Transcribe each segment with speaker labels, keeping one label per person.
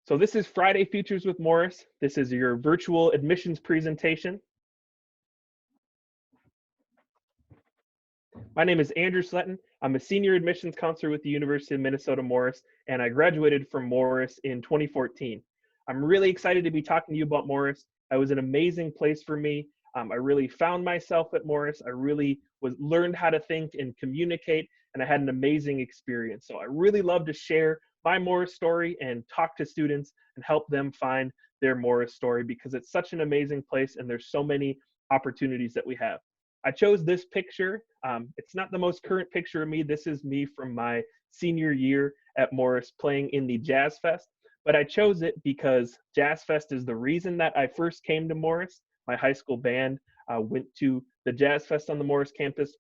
Speaker 1: So this is Friday Features with Morris. This is your virtual admissions presentation. My name is Andrew Sletton. I'm a senior admissions counselor with the University of Minnesota Morris, and I graduated from Morris in 2014. I'm really excited to be talking to you about Morris. It was an amazing place for me. I really found myself at Morris. I really learned how to think and communicate, and I had an amazing experience. So I really love to share my Morris story and talk to students and help them find their Morris story because it's such an amazing place and there's so many opportunities that we have. I chose this picture. It's not the most current picture of me. This is me from my senior year at Morris playing in the Jazz Fest. But I chose it because Jazz Fest is the reason that I first came to Morris. My high school band went to the Jazz Fest on the Morris campus.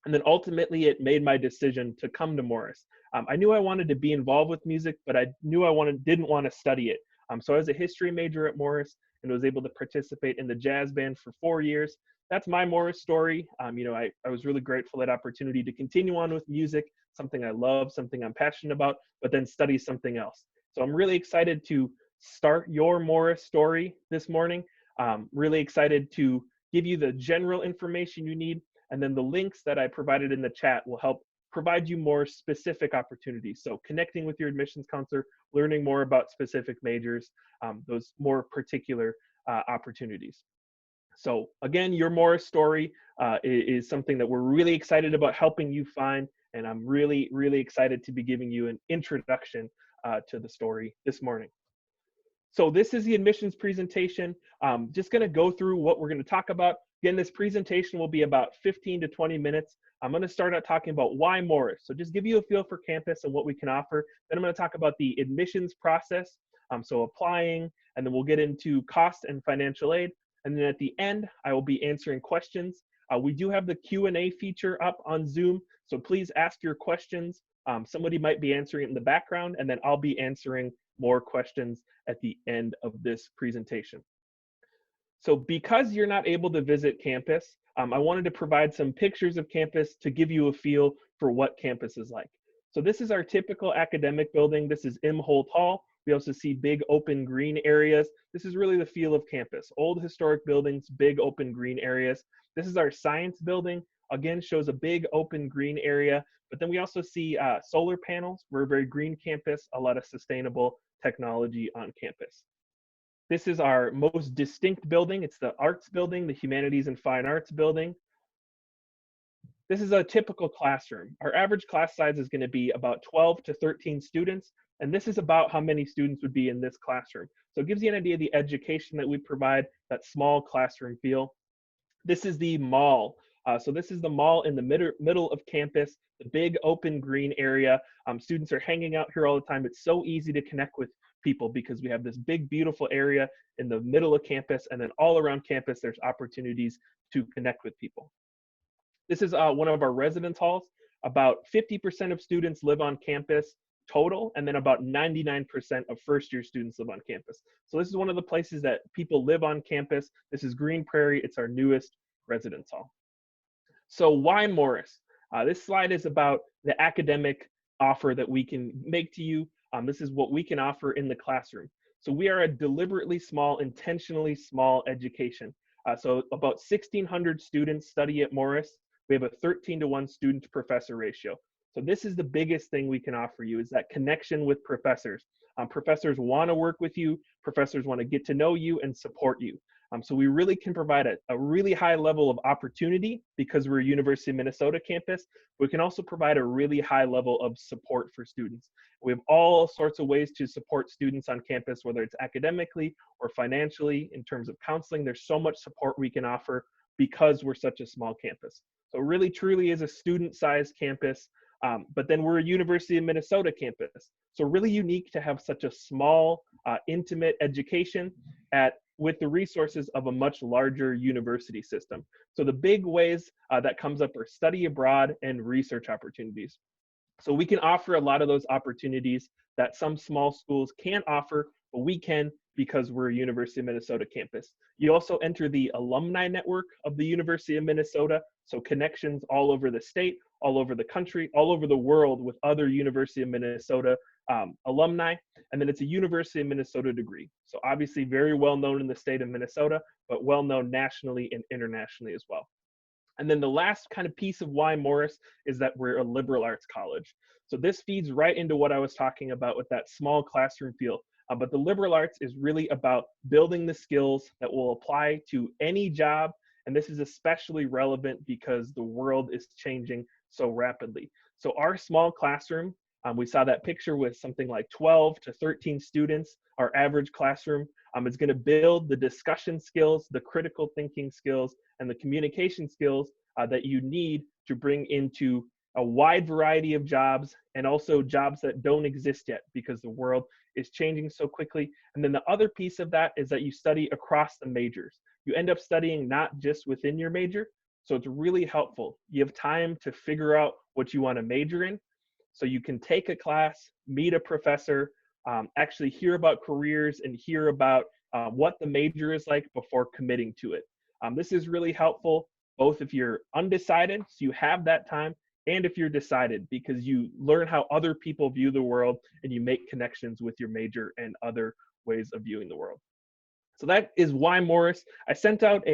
Speaker 1: And then ultimately it made my decision to come to Morris. I knew I wanted to be involved with music, but I knew didn't want to study it. So I was a history major at Morris and was able to participate in the jazz band for 4 years. That's my Morris story. I was really grateful for that opportunity to continue on with music, something I love, something I'm passionate about, but then study something else. So I'm really excited to start your Morris story this morning. Really excited to give you the general information you need, and then the links that I provided in the chat will help provide you more specific opportunities. So connecting with your admissions counselor, learning more about specific majors, those more particular opportunities. So again, your Morris story is something that we're really excited about helping you find, and I'm really, really excited to be giving you an introduction to the story this morning. So this is the admissions presentation. Just gonna go through what we're gonna talk about. Again, this presentation will be about 15 to 20 minutes. I'm gonna start out talking about why Morris. So just give you a feel for campus and what we can offer. Then I'm gonna talk about the admissions process, so applying, and then we'll get into cost and financial aid. And then at the end, I will be answering questions. We do have the Q&A feature up on Zoom, so please ask your questions. Somebody might be answering it in the background, and then I'll be answering more questions at the end of this presentation. So because you're not able to visit campus, I wanted to provide some pictures of campus to give you a feel for what campus is like. So this is our typical academic building. This is Imholt Hall. We also see big open green areas. This is really the feel of campus. Old historic buildings, big open green areas. This is our science building. Again, shows a big open green area. But then we also see solar panels. We're a very green campus, a lot of sustainable technology on campus. This is our most distinct building. It's the arts building, the humanities and fine arts building. This is a typical classroom. Our average class size is going to be about 12 to 13 students, and this is about how many students would be in this classroom. So it gives you an idea of the education that we provide, that small classroom feel. This is the mall. So this is the mall in the middle of campus, the big open green area. Students are hanging out here all the time. It's so easy to connect with people because we have this big, beautiful area in the middle of campus, and then all around campus, there's opportunities to connect with people. This is one of our residence halls. About 50% of students live on campus total, and then about 99% of first-year students live on campus. So this is one of the places that people live on campus. This is Green Prairie. It's our newest residence hall. So why Morris? This slide is about the academic offer that we can make to you. This is what we can offer in the classroom. So we are a deliberately small, intentionally small education. So about 1,600 students study at Morris. We have a 13-to-1 student-to-professor ratio. So this is the biggest thing we can offer you, is that connection with professors. Professors want to work with you. Professors want to get to know you and support you. So we really can provide a really high level of opportunity because we're a University of Minnesota campus. We can also provide a really high level of support for students. We have all sorts of ways to support students on campus, whether it's academically or financially in terms of counseling. There's so much support we can offer because we're such a small campus. So it really truly is a student-sized campus, but then we're a University of Minnesota campus. So really unique to have such a small, intimate education with the resources of a much larger university system. So the big ways that comes up are study abroad and research opportunities. So we can offer a lot of those opportunities that some small schools can't offer, but we can because we're a University of Minnesota campus. You also enter the Alumni Network of the University of Minnesota, so connections all over the state, all over the country, all over the world with other University of Minnesota alumni, and then it's a University of Minnesota degree. So obviously very well known in the state of Minnesota, but well known nationally and internationally as well. And then the last kind of piece of why Morris is that we're a liberal arts college. So this feeds right into what I was talking about with that small classroom feel. But the liberal arts is really about building the skills that will apply to any job. And this is especially relevant because the world is changing so rapidly. So our small classroom, we saw that picture with something like 12 to 13 students. Our average classroom is going to build the discussion skills, the critical thinking skills, and the communication skills that you need to bring into a wide variety of jobs, and also jobs that don't exist yet because the world is changing so quickly. And then the other piece of that is that you study across the majors. You end up studying not just within your major, so it's really helpful. You have time to figure out what you want to major in, so you can take a class, meet a professor, actually hear about careers and hear about what the major is like before committing to it. This is really helpful both if you're undecided, so you have that time, and if you're decided, because you learn how other people view the world and you make connections with your major and other ways of viewing the world. So that is why Morris. I sent out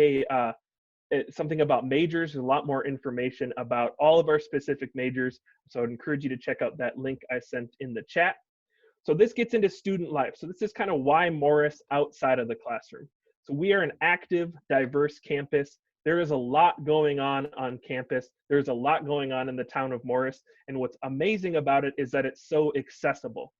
Speaker 1: something about majors. There's a lot more information about all of our specific majors. So I'd encourage you to check out that link I sent in the chat. So this gets into student life. So this is kind of why Morris outside of the classroom. So we are an active, diverse campus. There is a lot going on campus. There's a lot going on in the town of Morris. And what's amazing about it is that it's so accessible.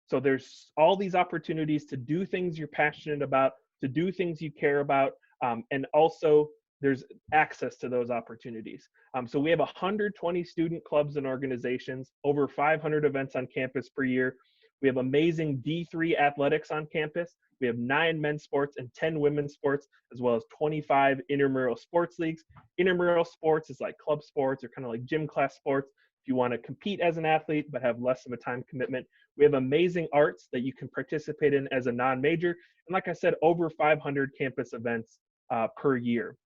Speaker 1: So there's all these opportunities to do things you're passionate about, to do things you care about, and also there's access to those opportunities. So we have 120 student clubs and organizations, over 500 events on campus per year. We have amazing D3 athletics on campus. We have 9 men's sports and 10 women's sports, as well as 25 intramural sports leagues. Intramural sports is like club sports or kind of like gym class sports. If you want to compete as an athlete but have less of a time commitment. We have amazing arts that you can participate in as a non-major. And like I said, over 500 campus events per year.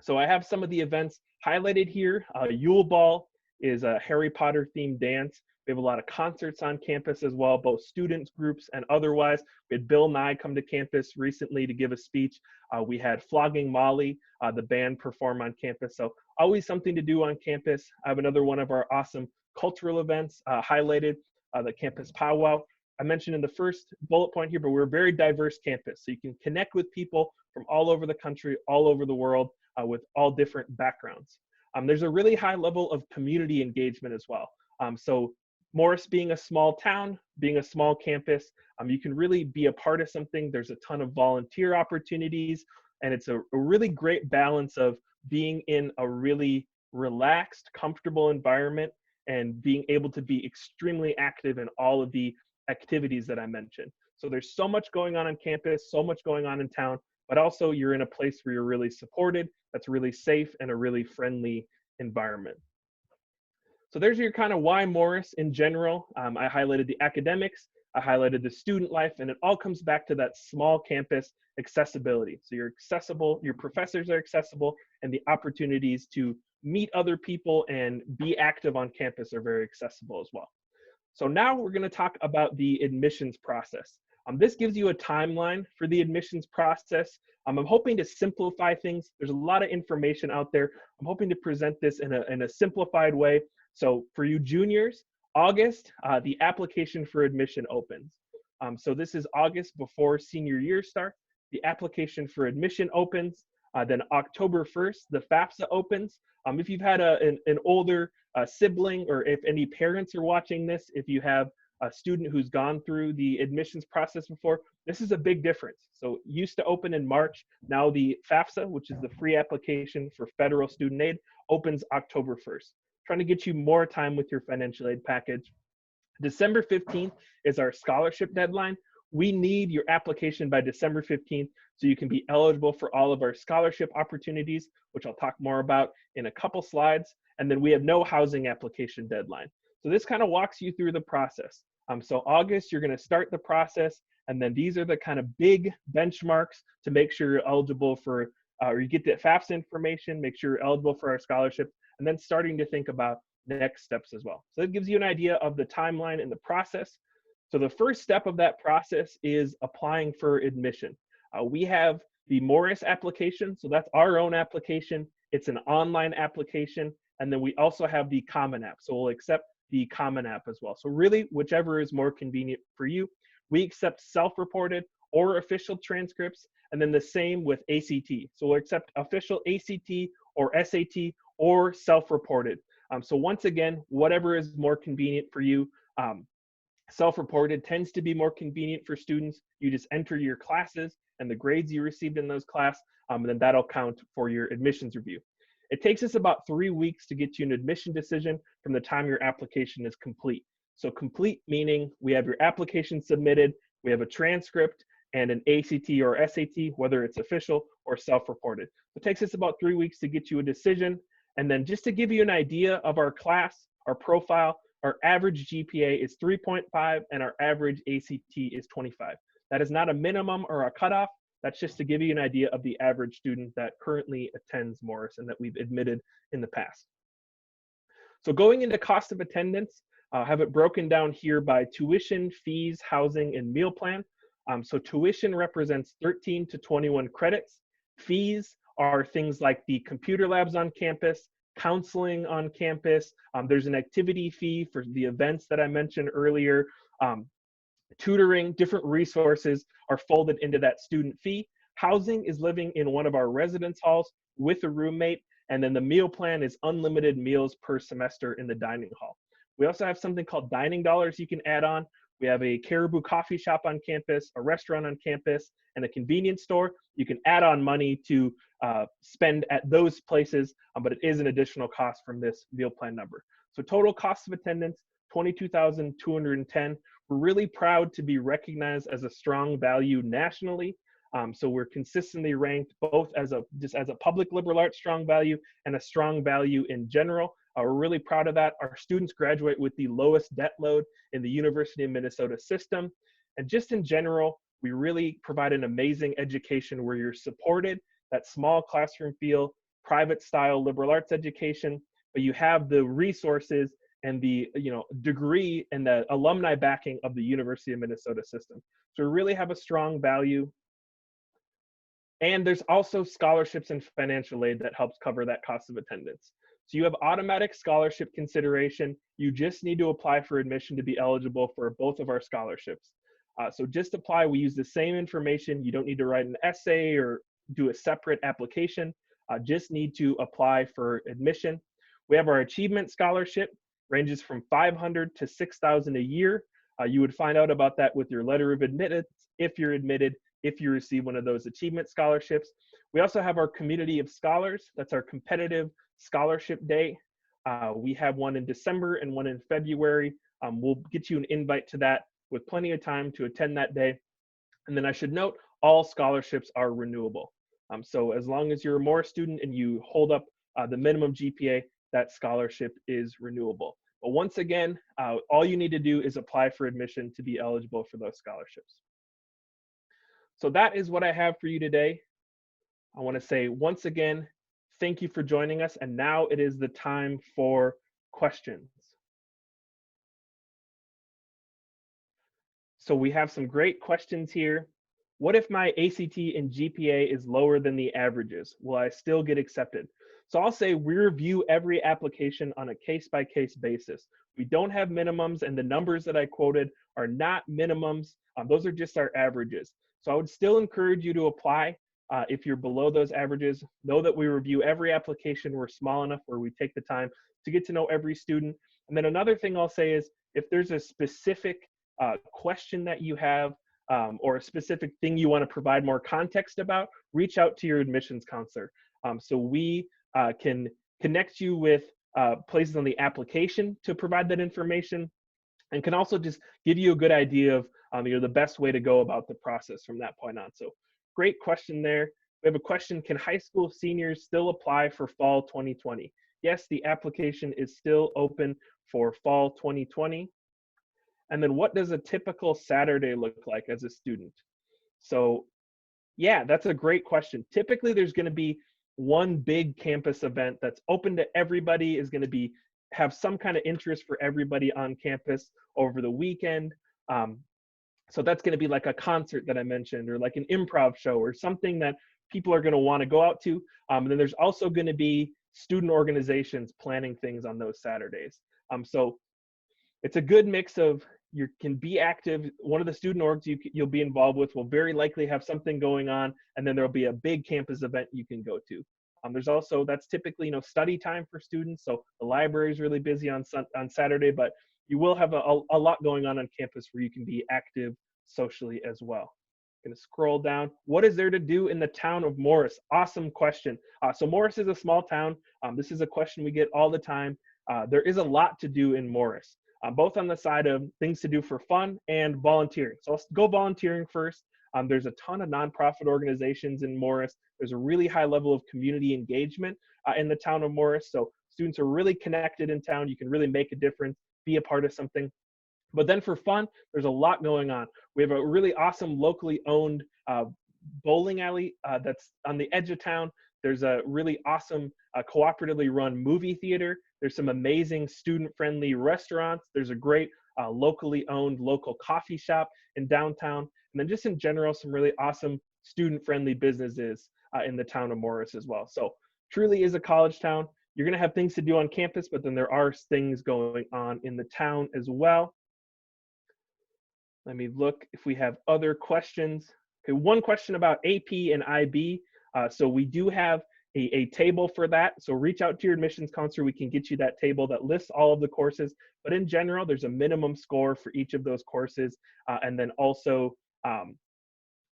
Speaker 1: So I have some of the events highlighted here. Yule Ball is a Harry Potter themed dance. We have a lot of concerts on campus as well, both students, groups, and otherwise. We had Bill Nye come to campus recently to give a speech. We had Flogging Molly, the band, perform on campus. So always something to do on campus. I have another one of our awesome cultural events highlighted, the campus powwow. I mentioned in the first bullet point here, but we're a very diverse campus. So you can connect with people from all over the country, all over the world, with all different backgrounds. There's a really high level of community engagement as well. So Morris being a small town, being a small campus, you can really be a part of something. There's a ton of volunteer opportunities, and it's a really great balance of being in a really relaxed, comfortable environment and being able to be extremely active in all of the activities that I mentioned. So there's so much going on campus, so much going on in town, but also you're in a place where you're really supported, that's really safe, and a really friendly environment. So there's your kind of why Morris in general. I highlighted the academics, I highlighted the student life, and it all comes back to that small campus accessibility. So you're accessible, your professors are accessible, and the opportunities to meet other people and be active on campus are very accessible as well. So now we're going to talk about the admissions process. This gives you a timeline for the admissions process. I'm hoping to simplify things. There's a lot of information out there. I'm hoping to present this in a simplified way. So for you juniors, August, the application for admission opens. So this is August before senior year starts. The application for admission opens. Then October 1st, the FAFSA opens. If you've had an older sibling, or if any parents are watching this, if you have a student who's gone through the admissions process before, this is a big difference. So it used to open in March. Now the FAFSA, which is the free application for federal student aid, opens October 1st. Trying to get you more time with your financial aid package. December 15th is our scholarship deadline. We need your application by December 15th so you can be eligible for all of our scholarship opportunities, which I'll talk more about in a couple slides. And then we have no housing application deadline. So this kind of walks you through the process. So August, you're going to start the process, and then these are the kind of big benchmarks to make sure you're eligible for, or you get the FAFSA information, make sure you're eligible for our scholarship, and then starting to think about next steps as well. So it gives you an idea of the timeline and the process. So the first step of that process is applying for admission. We have the Morris application, so that's our own application. It's an online application, and then we also have the Common App, so we'll accept the Common App as well. So really, whichever is more convenient for you. We accept self-reported or official transcripts, and then the same with ACT. So we'll accept official ACT or SAT or self-reported. So once again, whatever is more convenient for you. Self-reported tends to be more convenient for students. You just enter your classes and the grades you received in those classes, and then that'll count for your admissions review. It takes us about 3 weeks to get you an admission decision from the time your application is complete. So complete meaning we have your application submitted, we have a transcript, and an ACT or SAT, whether it's official or self-reported. It takes us about 3 weeks to get you a decision. And then just to give you an idea of our class, our profile, our average GPA is 3.5 and our average ACT is 25. That is not a minimum or a cutoff. That's just to give you an idea of the average student that currently attends Morris and that we've admitted in the past. So going into cost of attendance, I have it broken down here by tuition, fees, housing, and meal plan. So tuition represents 13 to 21 credits. Fees are things like the computer labs on campus, counseling on campus. There's an activity fee for the events that I mentioned earlier. Tutoring, different resources are folded into that student fee. Housing is living in one of our residence halls with a roommate, and then the meal plan is unlimited meals per semester in the dining hall. We also have something called dining dollars you can add on. We have a Caribou coffee shop on campus, a restaurant on campus, and a convenience store. You can add on money to spend at those places, but it is an additional cost from this meal plan number. So total cost of attendance, $22,210. We're really proud to be recognized as a strong value nationally. So we're consistently ranked both as just as a public liberal arts strong value and a strong value in general. We're really proud of that. Our students graduate with the lowest debt load in the University of Minnesota system. And just in general, we really provide an amazing education where you're supported, that small classroom feel, private style liberal arts education, but you have the resources and the degree and the alumni backing of the University of Minnesota system. So we really have a strong value. And there's also scholarships and financial aid that helps cover that cost of attendance. So you have automatic scholarship consideration. You just need to apply for admission to be eligible for both of our scholarships. So just apply. We use the same information. You don't need to write an essay or do a separate application. Just need to apply for admission. We have our achievement scholarship, ranges from $500 to $6,000 a year. You would find out about that with your letter of admittance if you're admitted, if you receive one of those achievement scholarships. We also have our Community of Scholars. That's our competitive scholarship day. We have one in December and one in February. We'll get you an invite to that with plenty of time to attend that day. And then I should note, all scholarships are renewable. So as long as you're a Morris student and you hold up the minimum GPA, that scholarship is renewable. But once again, all you need to do is apply for admission to be eligible for those scholarships. So that is what I have for you today. I want to say once again, thank you for joining us. And now it is the time for questions. So we have some great questions here. What if my ACT and GPA is lower than the averages? Will I still get accepted? So I'll say we review every application on a case-by-case basis. We don't have minimums, and the numbers that I quoted are not minimums. Those are just our averages. So I would still encourage you to apply if you're below those averages. Know that we review every application. We're small enough where we take the time to get to know every student. And then another thing I'll say is if there's a specific question that you have or a specific thing you want to provide more context about, reach out to your admissions counselor. So we can connect you with places on the application to provide that information, and can also just give you a good idea of the best way to go about the process from that point on. So great question there. We have a question, can high school seniors still apply for fall 2020? Yes, the application is still open for fall 2020. And then what does a typical Saturday look like as a student? So yeah, that's a great question. Typically there's going to be one big campus event that's open to everybody, is going to have some kind of interest for everybody on campus over the weekend. So that's going to be like a concert that I mentioned, or like an improv show, or something that people are going to want to go out to. And then there's also going to be student organizations planning things on those Saturdays. So it's a good mix of, you can be active. One of the student orgs you'll be involved with will very likely have something going on, and then there'll be a big campus event you can go to. There's also, that's typically study time for students, so the library is really busy on Saturday, but you will have a lot going on campus where you can be active socially as well. I'm going to scroll down. What is there to do in the town of Morris? Awesome question. So Morris is a small town. This is a question we get all the time. There is a lot to do in Morris, both on the side of things to do for fun and volunteering. So let's go volunteering first. There's a ton of nonprofit organizations in Morris. There's a really high level of community engagement in the town of Morris. So students are really connected in town. You can really make a difference, be a part of something. But then for fun, there's a lot going on. We have a really awesome locally owned bowling alley that's on the edge of town. There's a really awesome cooperatively run movie theater. There's some amazing student-friendly restaurants. There's a great locally owned local coffee shop in downtown. And then just in general, some really awesome student-friendly businesses in the town of Morris as well. So truly is a college town. You're going to have things to do on campus, but then there are things going on in the town as well. Let me look if we have other questions. Okay, one question about AP and IB. So we do have a table for that. So reach out to your admissions counselor. We can get you that table that lists all of the courses. But in general, there's a minimum score for each of those courses. And then also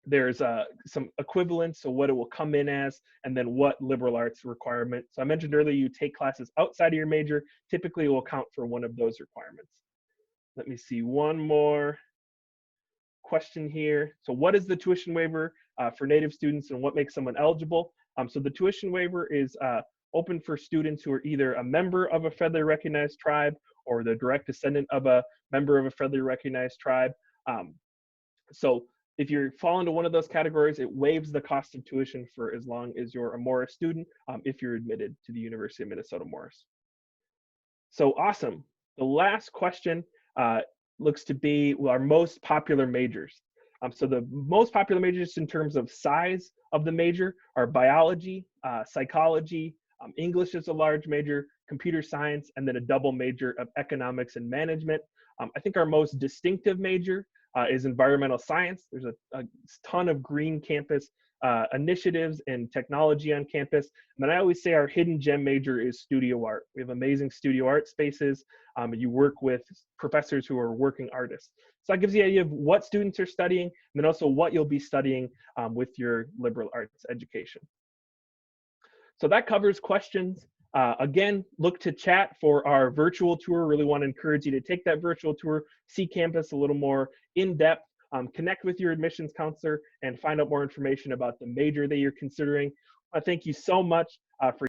Speaker 1: there's some equivalents, so what it will come in as, and then what liberal arts requirement. So I mentioned earlier, you take classes outside of your major. Typically, it will count for one of those requirements. Let me see one more question here. So what is the tuition waiver for Native students, and what makes someone eligible? So the tuition waiver is open for students who are either a member of a federally recognized tribe or the direct descendant of a member of a federally recognized tribe. So if you fall into one of those categories, it waives the cost of tuition for as long as you're a Morris student, if you're admitted to the University of Minnesota Morris. So awesome. The last question looks to be our most popular majors. So the most popular majors in terms of size of the major are biology, psychology, English is a large major, computer science, and then a double major of economics and management. I think our most distinctive major is environmental science. There's a ton of green campus initiatives and technology on campus. And then I always say our hidden gem major is studio art. We have amazing studio art spaces. You work with professors who are working artists. So that gives you an idea of what students are studying, and then also what you'll be studying with your liberal arts education. So that covers questions. Again, look to chat for our virtual tour. Really want to encourage you to take that virtual tour, see campus a little more in depth, connect with your admissions counselor, and find out more information about the major that you're considering. Thank you so much for